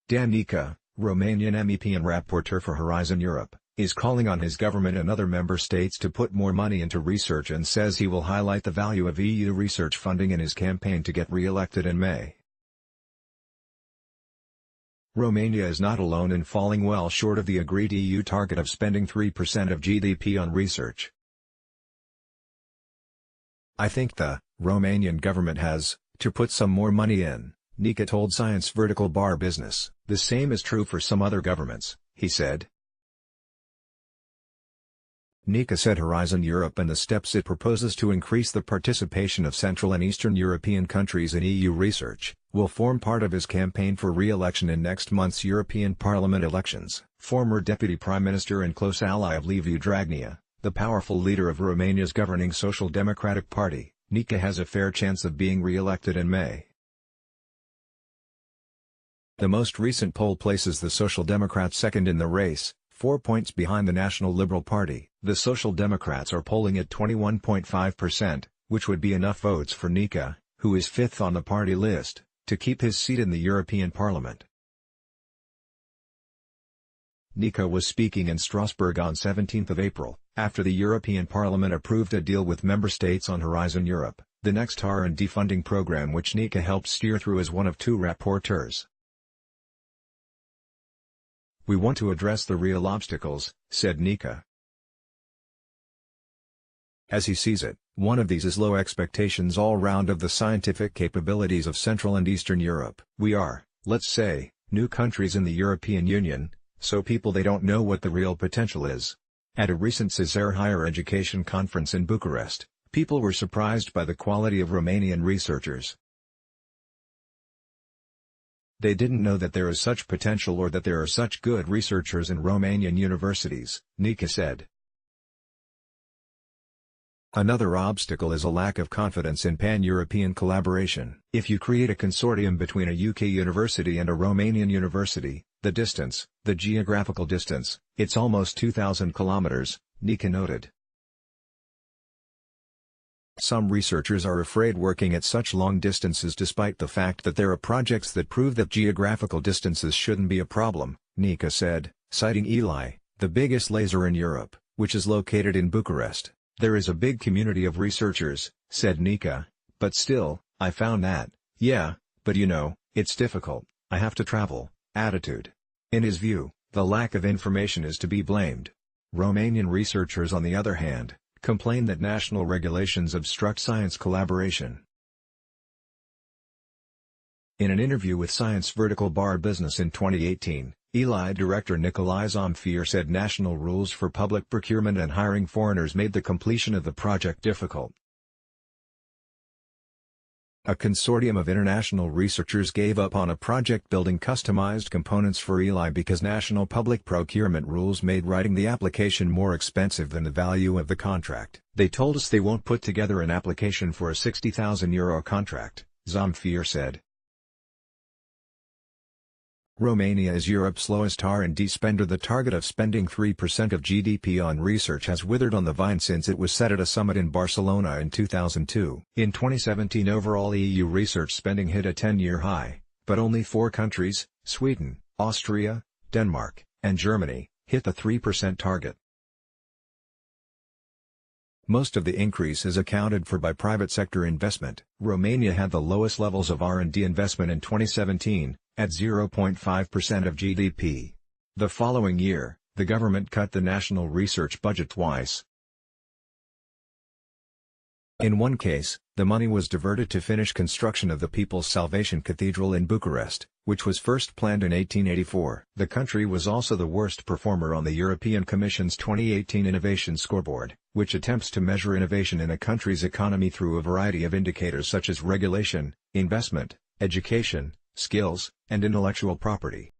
Nica, Romanian MEP and rapporteur for Horizon Europe, is calling on his government and other member states to put more money into research and says he will highlight the value of EU research funding in his campaign to get re-elected in May. Romania is not alone in falling well short of the agreed EU target of spending 3% of GDP on research. "I think the Romanian government has to put some more money in," Nica told Science Vertical Bar Business. "The same is true for some other governments," he said. Nica said Horizon Europe and the steps it proposes to increase the participation of Central and Eastern European countries in EU research will form part of his campaign for re-election in next month's European Parliament elections. Former Deputy Prime Minister and close ally of Liviu Dragnea, the powerful leader of Romania's governing Social Democratic Party, Nica has a fair chance of being re-elected in May. The most recent poll places the Social Democrats second in the race, 4 points behind the National Liberal Party. The Social Democrats are polling at 21.5%, which would be enough votes for Nica, who is fifth on the party list, to keep his seat in the European Parliament. Nica was speaking in Strasbourg on 17 April, after the European Parliament approved a deal with member states on Horizon Europe, the next R&D funding program which Nica helped steer through as one of two rapporteurs. "We want to address the real obstacles," said Nica. As he sees it, one of these is low expectations all round of the scientific capabilities of Central and Eastern Europe. "We are, let's say, new countries in the European Union, so people they don't know what the real potential is." At a recent CESAR higher education conference in Bucharest, people were surprised by the quality of Romanian researchers. "They didn't know that there is such potential or that there are such good researchers in Romanian universities," Nica said. Another obstacle is a lack of confidence in pan-European collaboration. "If you create a consortium between a UK university and a Romanian university, the geographical distance, it's almost 2,000 kilometers, Nica noted. Some researchers are afraid working at such long distances despite the fact that there are projects that prove that geographical distances shouldn't be a problem, Nica said, citing ELI, the biggest laser in Europe, which is located in Bucharest. "There is a big community of researchers," said Nica, "but still, I found that, yeah, but it's difficult, I have to travel," attitude. In his view, the lack of information is to be blamed. Romanian researchers on the other hand, complain that national regulations obstruct science collaboration. In an interview with Science Vertical Bar Business in 2018, ELI director Nicolae Zamfir said national rules for public procurement and hiring foreigners made the completion of the project difficult. A consortium of international researchers gave up on a project building customized components for ELI because national public procurement rules made writing the application more expensive than the value of the contract. "They told us they won't put together an application for a €60,000 contract," Zamfir said. Romania is Europe's lowest R&D spender. The target of spending 3% of GDP on research has withered on the vine since it was set at a summit in Barcelona in 2002. In 2017 overall EU research spending hit a 10-year high, but only 4 countries, Sweden, Austria, Denmark, and Germany, hit the 3% target. Most of the increase is accounted for by private sector investment. Romania had the lowest levels of R&D investment in 2017, at 0.5% of GDP. The following year, the government cut the national research budget twice. In one case, the money was diverted to finish construction of the People's Salvation Cathedral in Bucharest, which was first planned in 1884. The country was also the worst performer on the European Commission's 2018 Innovation Scoreboard, which attempts to measure innovation in a country's economy through a variety of indicators such as regulation, investment, education, skills, and intellectual property.